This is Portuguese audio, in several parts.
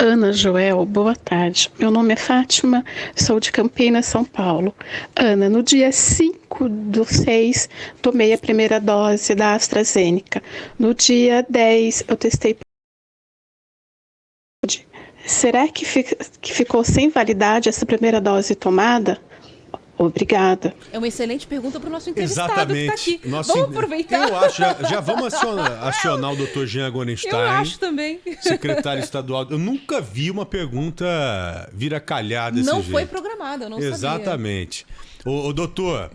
Ana Joel, boa tarde. Meu nome é Fátima, sou de Campinas, São Paulo. Ana, no dia 5/6, tomei a primeira dose da AstraZeneca. No dia 10, eu testei. Será que ficou sem validade essa primeira dose tomada? Obrigada. É uma excelente pergunta para o nosso entrevistado Exatamente. que está aqui. Vamos aproveitar. Eu acho, já vamos acionar o Dr. Jean Gorenstein. Eu acho também. Secretário estadual. Eu nunca vi uma pergunta vir a calhar desse jeito. Não foi programada, eu não sabia. Exatamente. O doutor,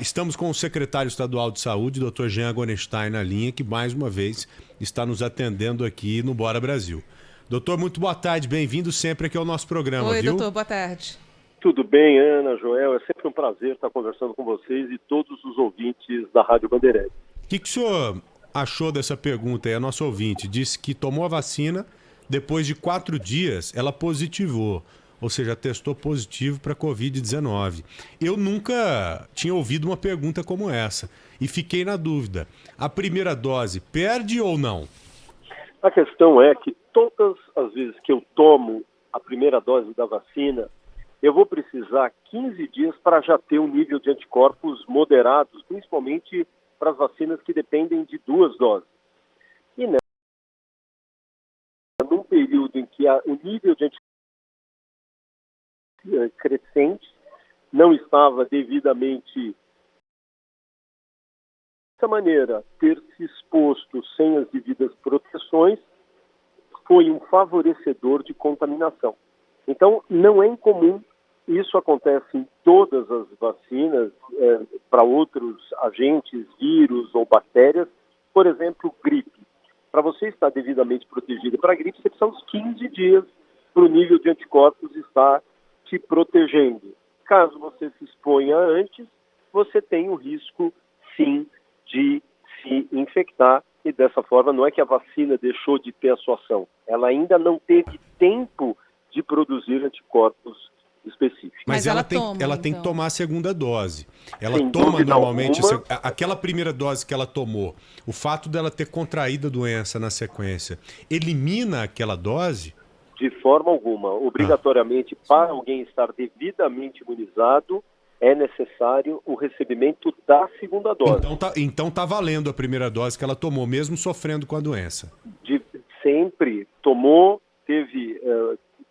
estamos com o secretário estadual de saúde, Dr. Jean Gorenstein, na linha, que mais uma vez está nos atendendo aqui no Bora Brasil. Doutor, muito boa tarde, bem-vindo sempre aqui ao nosso programa, Oi, viu? doutor, boa tarde. Tudo bem, Ana, Joel, é sempre um prazer estar conversando com vocês e todos os ouvintes da Rádio Bandeirantes. O que o senhor achou dessa pergunta aí? A nossa ouvinte disse que tomou a vacina, depois de 4 dias ela positivou, ou seja, testou positivo para Covid-19. Eu nunca tinha ouvido uma pergunta como essa e fiquei na dúvida. A primeira dose perde ou não? A questão é que todas as vezes que eu tomo a primeira dose da vacina, eu vou precisar 15 dias para já ter um nível de anticorpos moderados, principalmente para as vacinas que dependem de 2 doses. E num período em que o nível de anticorpos crescente não estava devidamente... Dessa maneira, ter se exposto sem as devidas proteções foi um favorecedor de contaminação. Então, não é incomum, isso acontece em todas as vacinas, para outros agentes, vírus ou bactérias, por exemplo, gripe. Para você estar devidamente protegido para a gripe, você precisa uns 15 dias para o nível de anticorpos estar te protegendo. Caso você se exponha antes, você tem o risco, sim, de se infectar, e dessa forma não é que a vacina deixou de ter a sua ação, ela ainda não teve tempo de produzir anticorpos específicos. Mas ela tem que tomar a segunda dose. Ela Sem toma dúvida normalmente alguma. aquela primeira dose que ela tomou, o fato dela ter contraído a doença na sequência, elimina aquela dose? De forma alguma. Obrigatoriamente, para alguém estar devidamente imunizado, é necessário o recebimento da segunda dose. Então tá valendo a primeira dose que ela tomou, mesmo sofrendo com a doença. Sempre tomou, teve,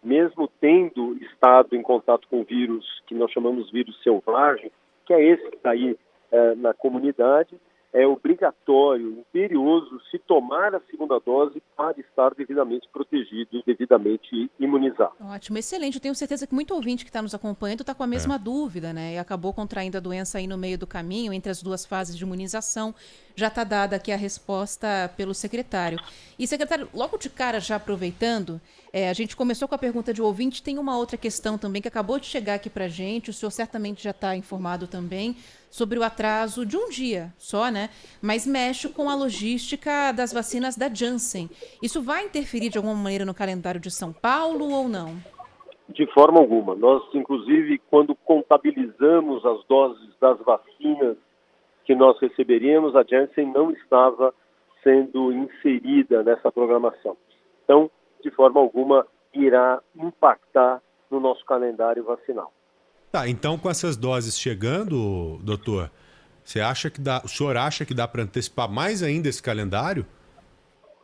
mesmo tendo estado em contato com o vírus, que nós chamamos vírus selvagem, que é esse que está aí na comunidade, é obrigatório, imperioso, se tomar a segunda dose para estar devidamente protegido, devidamente imunizado. Ótimo, excelente. Eu tenho certeza que muito ouvinte que está nos acompanhando está com a mesma dúvida, né? E acabou contraindo a doença aí no meio do caminho, entre as 2 fases de imunização. Já está dada aqui a resposta pelo secretário. E, secretário, logo de cara, já aproveitando, a gente começou com a pergunta de ouvinte, tem uma outra questão também que acabou de chegar aqui para a gente, o senhor certamente já está informado também, sobre o atraso de um dia só, né? Mas mexe com a logística das vacinas da Janssen. Isso vai interferir de alguma maneira no calendário de São Paulo ou não? De forma alguma. Nós, inclusive, quando contabilizamos as doses das vacinas que nós receberíamos, a Janssen não estava sendo inserida nessa programação. Então, de forma alguma, irá impactar no nosso calendário vacinal. Tá, então com essas doses chegando, doutor, o senhor acha que dá para antecipar mais ainda esse calendário?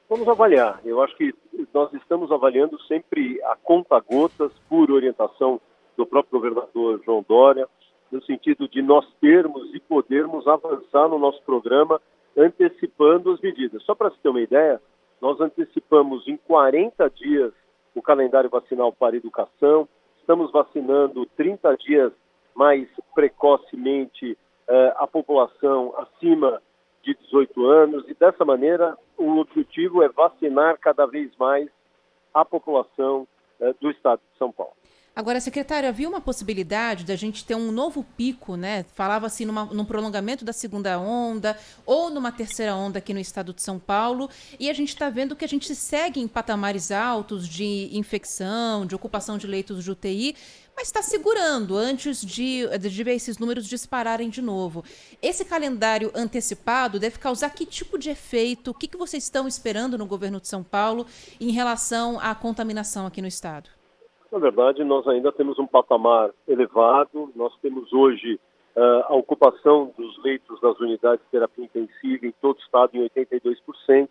Vamos avaliar. Eu acho que nós estamos avaliando sempre a conta-gotas, por orientação do próprio governador João Dória, no sentido de nós termos e podermos avançar no nosso programa antecipando as medidas. Só para se ter uma ideia, nós antecipamos em 40 dias o calendário vacinal para a educação, estamos vacinando 30 dias mais precocemente a população acima de 18 anos e, dessa maneira, o objetivo é vacinar cada vez mais a população do estado de São Paulo. Agora, secretário, havia uma possibilidade da gente ter um novo pico, né? Falava-se num prolongamento da segunda onda ou numa terceira onda aqui no estado de São Paulo, e a gente está vendo que a gente segue em patamares altos de infecção, de ocupação de leitos de UTI, mas está segurando antes de ver esses números dispararem de novo. Esse calendário antecipado deve causar que tipo de efeito? O que vocês estão esperando no governo de São Paulo em relação à contaminação aqui no estado? Na verdade, nós ainda temos um patamar elevado. Nós temos hoje a ocupação dos leitos das unidades de terapia intensiva em todo o estado em 82%.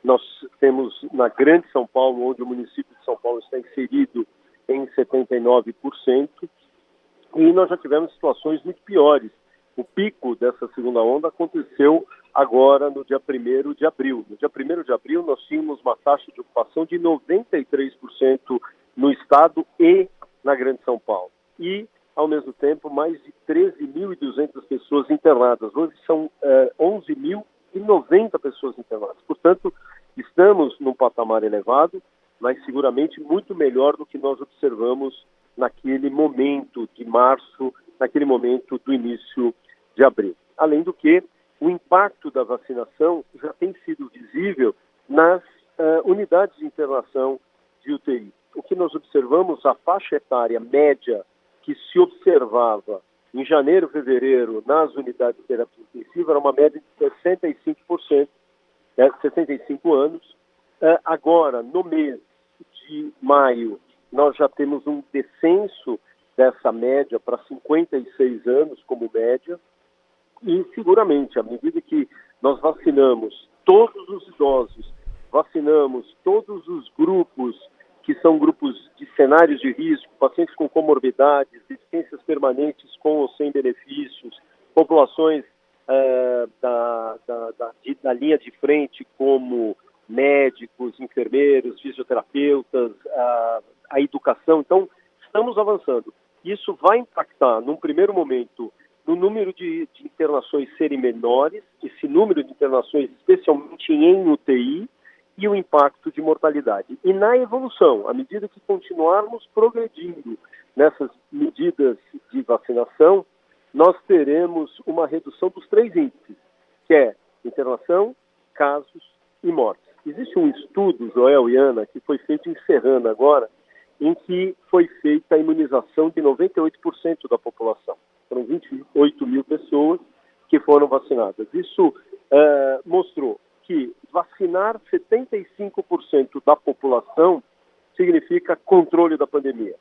Nós temos na Grande São Paulo, onde o município de São Paulo está inserido, em 79%. E nós já tivemos situações muito piores. O pico dessa segunda onda aconteceu agora no dia 1º de abril. No dia 1º de abril, nós tínhamos uma taxa de ocupação de 93% no estado e na Grande São Paulo. E, ao mesmo tempo, mais de 13.200 pessoas internadas. Hoje são 11.090 pessoas internadas. Portanto, estamos num patamar elevado, mas seguramente muito melhor do que nós observamos naquele momento de março, naquele momento do início de abril. Além do que, o impacto da vacinação já tem sido visível nas unidades de internação de UTI. O que nós observamos, a faixa etária média que se observava em janeiro, fevereiro, nas unidades de terapia intensiva, era uma média de 65%, 65 anos. Agora, no mês de maio, nós já temos um descenso dessa média para 56 anos como média, e seguramente, à medida que nós vacinamos todos os idosos, vacinamos todos os grupos que são grupos de cenários de risco, pacientes com comorbidades, deficiências permanentes com ou sem benefícios, populações da linha de frente como médicos, enfermeiros, fisioterapeutas, a educação. Então, estamos avançando. Isso vai impactar, num primeiro momento, no número de internações serem menores, esse número de internações especialmente em UTI, e o impacto de mortalidade. E na evolução, à medida que continuarmos progredindo nessas medidas de vacinação, nós teremos uma redução dos 3 índices, que é internação, casos e mortes. Existe um estudo, Joel e Ana, que foi feito em Serrana agora, em que foi feita a imunização de 98% da população. Foram 28 mil pessoas que foram vacinadas. Isso mostrou que vacinar 75% da população significa controle da pandemia.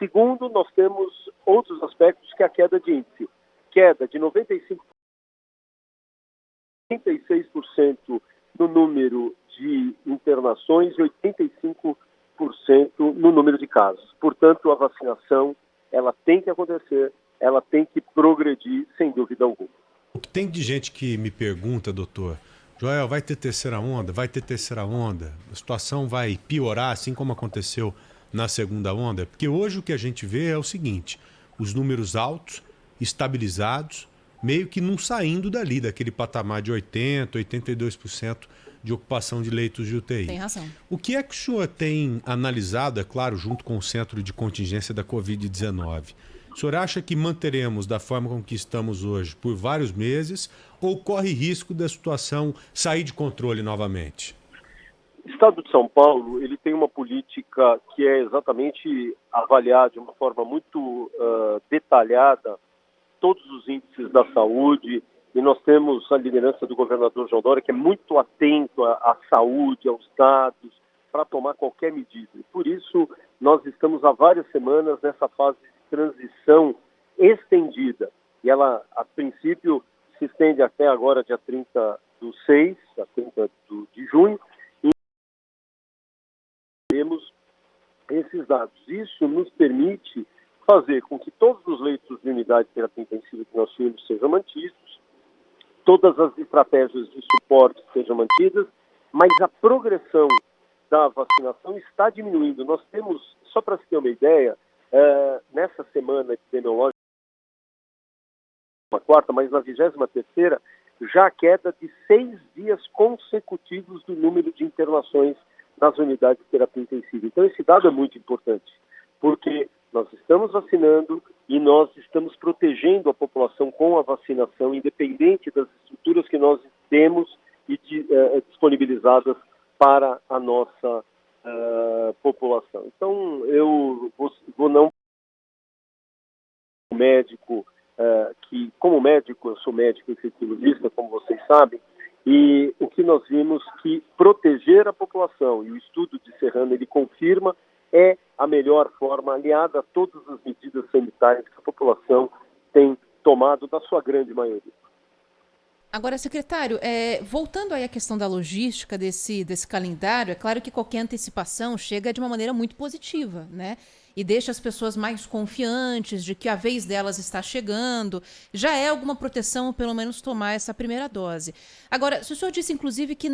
Segundo, nós temos outros aspectos, que é a queda de índice. Queda de 96% no número de internações e 85% no número de casos. Portanto, a vacinação, ela tem que acontecer, ela tem que progredir, sem dúvida alguma. O que tem de gente que me pergunta, doutor, Joel, vai ter terceira onda? Vai ter terceira onda? A situação vai piorar, assim como aconteceu na segunda onda? Porque hoje o que a gente vê é o seguinte, os números altos, estabilizados, meio que não saindo dali, daquele patamar de 80%, 82% de ocupação de leitos de UTI. Tem razão. O que é que o senhor tem analisado, é claro, junto com o Centro de Contingência da Covid-19? O senhor acha que manteremos da forma com que estamos hoje por vários meses ou corre risco da situação sair de controle novamente? O Estado de São Paulo, ele tem uma política que é exatamente avaliar de uma forma muito detalhada todos os índices da saúde, e nós temos a liderança do governador João Dória, que é muito atento à saúde, aos dados, para tomar qualquer medida. E por isso, nós estamos há várias semanas nessa fase de transição estendida. E ela, a princípio, se estende até agora, dia 30/6, dia 30 de junho, e temos esses dados. Isso nos permite fazer com que todos os leitos de unidade de terapia intensiva que nós tínhamos sejam mantidos, todas as estratégias de suporte sejam mantidas, mas a progressão da vacinação está diminuindo. Nós temos, só para se ter uma ideia, nessa semana epidemiológica, uma quarta, mas na 23ª, já a queda de 6 dias consecutivos do número de internações nas unidades de terapia intensiva. Então, esse dado é muito importante, porque nós estamos vacinando e nós estamos protegendo a população com a vacinação, independente das estruturas que nós temos e disponibilizadas para a nossa população. Então, eu vou não médico, como médico, eu sou médico infectologista, como vocês sabem, e o que nós vimos que proteger a população, e o estudo de Serrano ele confirma, é a melhor forma, aliada a todas as medidas sanitárias que a população tem tomado, da sua grande maioria. Agora, secretário, voltando aí à questão da logística desse calendário, é claro que qualquer antecipação chega de uma maneira muito positiva, né? E deixa as pessoas mais confiantes de que a vez delas está chegando. Já é alguma proteção, pelo menos, tomar essa primeira dose. Agora, se o senhor disse, inclusive, que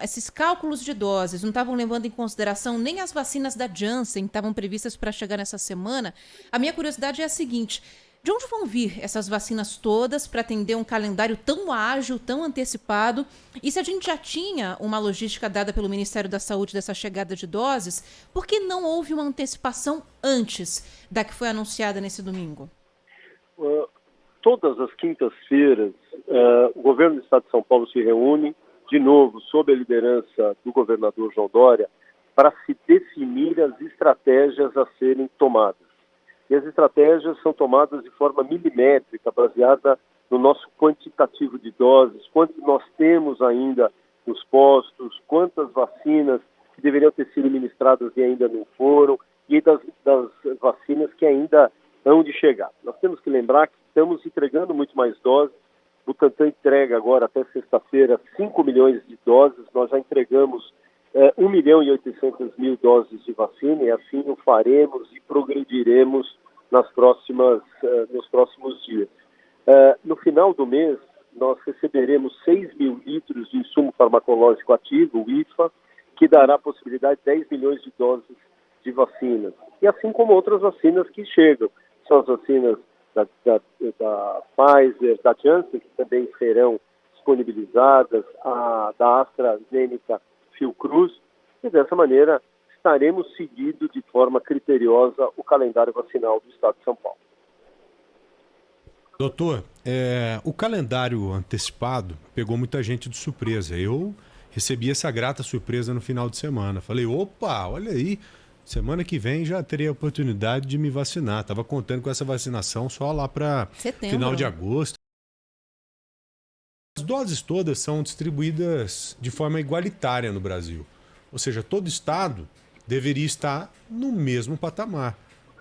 esses cálculos de doses não estavam levando em consideração nem as vacinas da Janssen, que estavam previstas para chegar nessa semana, a minha curiosidade é a seguinte: de onde vão vir essas vacinas todas para atender um calendário tão ágil, tão antecipado? E se a gente já tinha uma logística dada pelo Ministério da Saúde dessa chegada de doses, por que não houve uma antecipação antes da que foi anunciada nesse domingo? Todas as quintas-feiras, o governo do Estado de São Paulo se reúne, de novo, sob a liderança do governador João Dória, para se definir as estratégias a serem tomadas. E as estratégias são tomadas de forma milimétrica, baseada no nosso quantitativo de doses, quanto nós temos ainda nos postos, quantas vacinas que deveriam ter sido ministradas e ainda não foram, e das vacinas que ainda hão de chegar. Nós temos que lembrar que estamos entregando muito mais doses. O Butantan entrega agora, até sexta-feira, 5 milhões de doses. Nós já entregamos 1.800.000 doses de vacina, e assim o faremos e progrediremos nos próximos dias. No final do mês, nós receberemos 6 mil litros de insumo farmacológico ativo, o IFA, que dará a possibilidade de 10 milhões de doses de vacinas. E assim como outras vacinas que chegam. São as vacinas da Pfizer, da Janssen, que também serão disponibilizadas, da AstraZeneca Fiocruz, e dessa maneira estaremos seguindo de forma criteriosa o calendário vacinal do Estado de São Paulo. Doutor, o calendário antecipado pegou muita gente de surpresa. Eu recebi essa grata surpresa no final de semana. Falei, opa, olha aí, semana que vem já terei a oportunidade de me vacinar. Estava contando com essa vacinação só lá para final de agosto. As doses todas são distribuídas de forma igualitária no Brasil. Ou seja, todo estado deveria estar no mesmo patamar,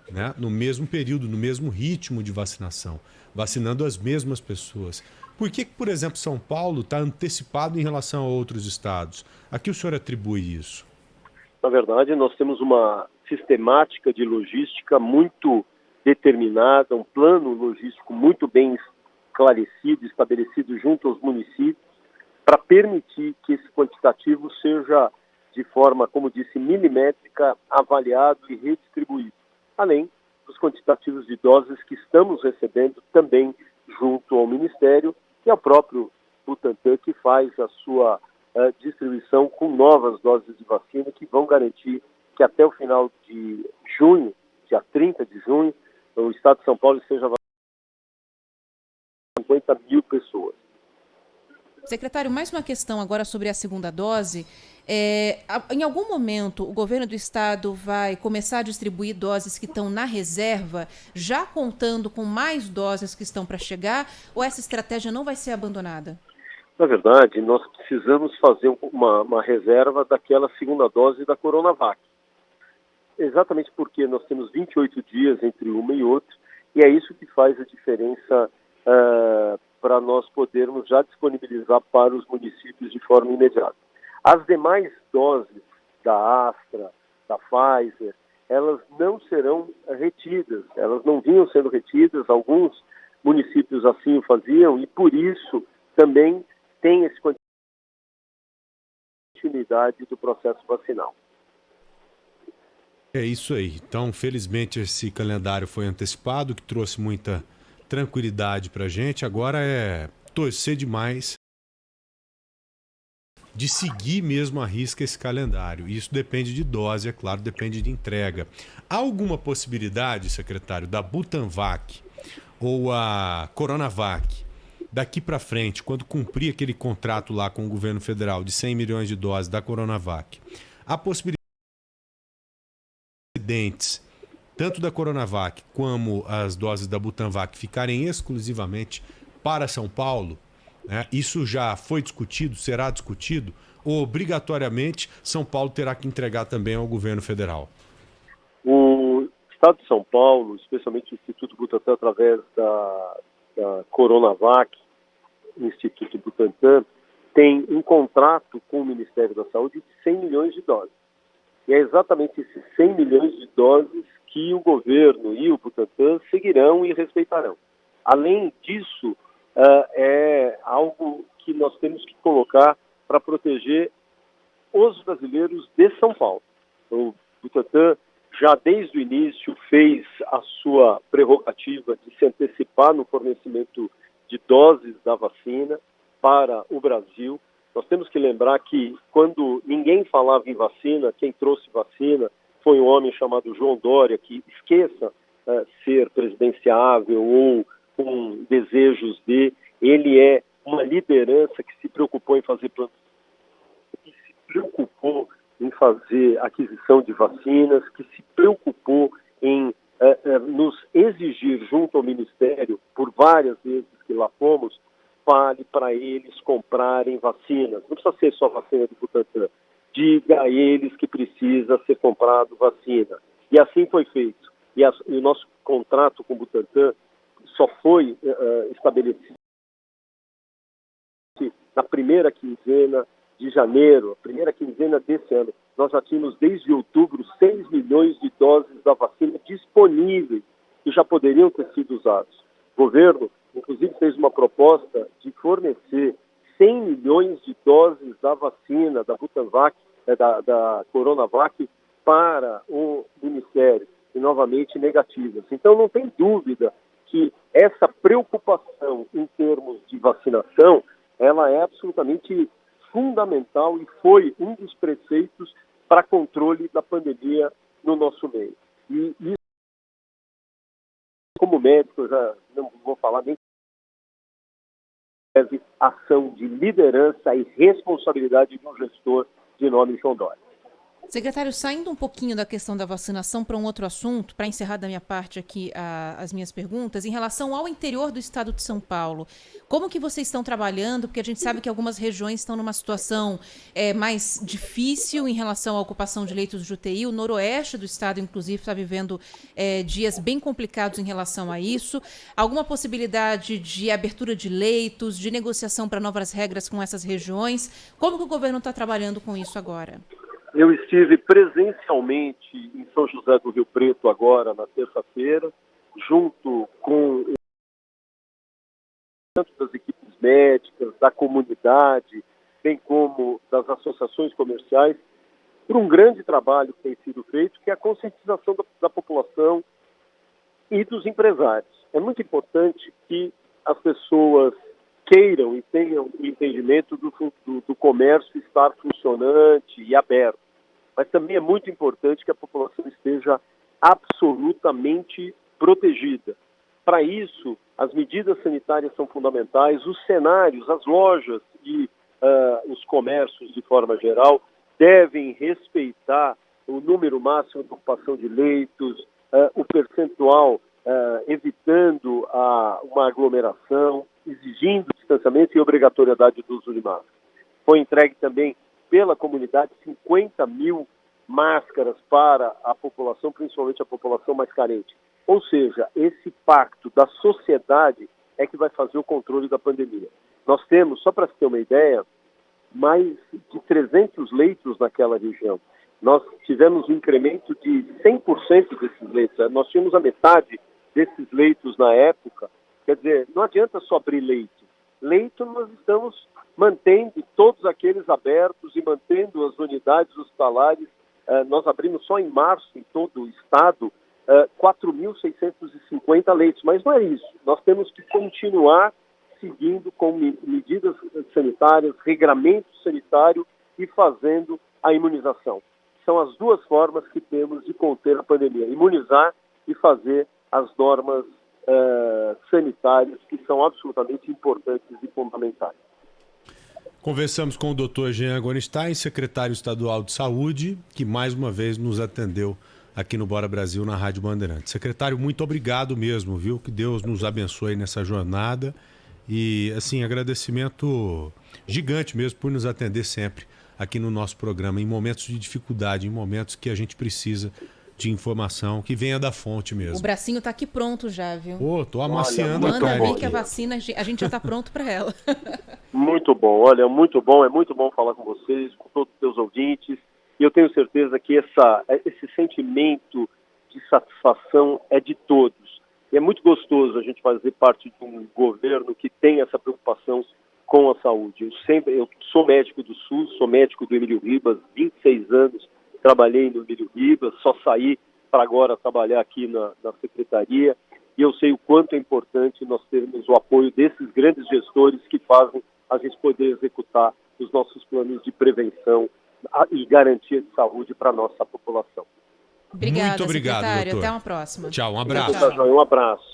né? No mesmo período, no mesmo ritmo de vacinação, vacinando as mesmas pessoas. Por que, por exemplo, São Paulo está antecipado em relação a outros estados? A que o senhor atribui isso? Na verdade, nós temos uma sistemática de logística muito determinada, um plano logístico muito bem esclarecido, estabelecido junto aos municípios, para permitir que esse quantitativo seja, de forma, como disse, milimétrica, avaliado e redistribuído. Além dos quantitativos de doses que estamos recebendo também junto ao Ministério e ao próprio Butantan, que faz a sua distribuição com novas doses de vacina que vão garantir que até o final de junho, dia 30 de junho, o Estado de São Paulo seja vacinado 50 mil pessoas. Secretário, mais uma questão agora sobre a segunda dose. Em algum momento, o governo do estado vai começar a distribuir doses que estão na reserva, já contando com mais doses que estão para chegar, ou essa estratégia não vai ser abandonada? Na verdade, nós precisamos fazer uma reserva daquela segunda dose da Coronavac. Exatamente porque nós temos 28 dias entre uma e outra, e é isso que faz a diferença para nós podermos já disponibilizar para os municípios de forma imediata. As demais doses da Astra, da Pfizer, elas não serão retidas, elas não vinham sendo retidas, alguns municípios assim o faziam, e por isso também tem esse continuidade do processo vacinal. É isso aí. Então, felizmente, esse calendário foi antecipado, que trouxe muita tranquilidade para a gente. Agora é torcer demais de seguir mesmo à risca esse calendário. Isso depende de dose, é claro, depende de entrega. Há alguma possibilidade, secretário, da Butanvac ou a Coronavac, daqui para frente, quando cumprir aquele contrato lá com o governo federal de 100 milhões de doses da Coronavac, há possibilidade tanto da Coronavac como as doses da Butanvac ficarem exclusivamente para São Paulo, né? Isso já foi discutido, será discutido, ou obrigatoriamente São Paulo terá que entregar também ao governo federal? O Estado de São Paulo, especialmente o Instituto Butantan, através da Coronavac, Instituto Butantan, tem um contrato com o Ministério da Saúde de 100 milhões de doses. E é exatamente esses 100 milhões de doses que o governo e o Butantan seguirão e respeitarão. Além disso, é algo que nós temos que colocar para proteger os brasileiros de São Paulo. O Butantan já desde o início fez a sua prerrogativa de se antecipar no fornecimento de doses da vacina para o Brasil. Nós temos que lembrar que quando ninguém falava em vacina, quem trouxe vacina foi um homem chamado João Dória, que esqueça ser presidenciável ou com desejos de... Ele é uma liderança que se preocupou em fazer que se preocupou em fazer aquisição de vacinas, que se preocupou em nos exigir junto ao Ministério, por várias vezes que lá fomos, fale para eles comprarem vacinas. Não precisa ser só vacina do Butantan. Diga a eles que precisa ser comprado vacina. E assim foi feito. E o nosso contrato com o Butantan só foi estabelecido na primeira quinzena de janeiro, a primeira quinzena desse ano. Nós já tínhamos desde outubro 6 milhões de doses da vacina disponíveis que já poderiam ter sido usados. O governo, inclusive, fez uma proposta de fornecer 100 milhões de doses da vacina, da Butanvac, da Coronavac, para o Ministério, e novamente negativas. Então, não tem dúvida que essa preocupação em termos de vacinação, ela é absolutamente fundamental e foi um dos preceitos para controle da pandemia no nosso meio. E isso, como médico, eu já não vou falar nem ação de liderança e responsabilidade de um gestor de nome João Dória. Secretário, saindo um pouquinho da questão da vacinação para um outro assunto, para encerrar da minha parte aqui as minhas perguntas, em relação ao interior do estado de São Paulo, como que vocês estão trabalhando? Porque a gente sabe que algumas regiões estão numa situação mais difícil em relação à ocupação de leitos de UTI. O noroeste do estado, inclusive, está vivendo dias bem complicados em relação a isso. Alguma possibilidade de abertura de leitos, de negociação para novas regras com essas regiões? Como que o governo está trabalhando com isso agora? Eu estive presencialmente em São José do Rio Preto agora, na terça-feira, junto com tanto das equipes médicas, da comunidade, bem como das associações comerciais, por um grande trabalho que tem sido feito, que é a conscientização da população e dos empresários. É muito importante que as pessoas queiram e tenham o entendimento do comércio estar funcionante e aberto. Mas também é muito importante que a população esteja absolutamente protegida. Para isso, as medidas sanitárias são fundamentais, os cenários, as lojas e os comércios, de forma geral, devem respeitar o número máximo de ocupação de leitos, o percentual, evitando uma aglomeração, exigindo distanciamento e obrigatoriedade do uso de máscara. Foi entregue também pela comunidade 50 mil máscaras para a população, principalmente a população mais carente. Ou seja, esse pacto da sociedade é que vai fazer o controle da pandemia. Nós temos, só para se ter uma ideia, mais de 300 leitos naquela região. Nós tivemos um incremento de 100% desses leitos. Nós tínhamos a metade desses leitos na época. Quer dizer, não adianta só abrir leito. Leito nós estamos mantendo todos aqueles abertos e mantendo as unidades hospitalares. Nós abrimos só em março, em todo o estado, 4.650 leitos. Mas não é isso. Nós temos que continuar seguindo com medidas sanitárias, regramento sanitário e fazendo a imunização. São as duas formas que temos de conter a pandemia. Imunizar e fazer as normas sanitárias, que são absolutamente importantes e fundamentais. Conversamos com o Dr. Jean Gorenstein, secretário estadual de Saúde, que mais uma vez nos atendeu aqui no Bora Brasil, na Rádio Bandeirantes. Secretário, muito obrigado mesmo, viu? Que Deus nos abençoe nessa jornada. E, assim, agradecimento gigante mesmo por nos atender sempre aqui no nosso programa, em momentos de dificuldade, em momentos que a gente precisa de informação que venha da fonte mesmo. O bracinho tá aqui pronto já, viu? Pô, tô amaciando a Manda carne vir que a aqui. vacina, a gente já tá pronto para ela. Muito bom, olha, é muito bom falar com vocês, com todos os teus ouvintes, e eu tenho certeza que esse sentimento de satisfação é de todos. E é muito gostoso a gente fazer parte de um governo que tem essa preocupação com a saúde. Eu sou médico do SUS, sou médico do Emílio Ribas, 26 anos, trabalhei no Emílio Ribas, só saí para agora trabalhar aqui na secretaria, e eu sei o quanto é importante nós termos o apoio desses grandes gestores que fazem a gente poder executar os nossos planos de prevenção e garantia de saúde para a nossa população. Obrigada, Muito obrigado, secretário. doutor. Até uma próxima. Tchau, um abraço. Um abraço.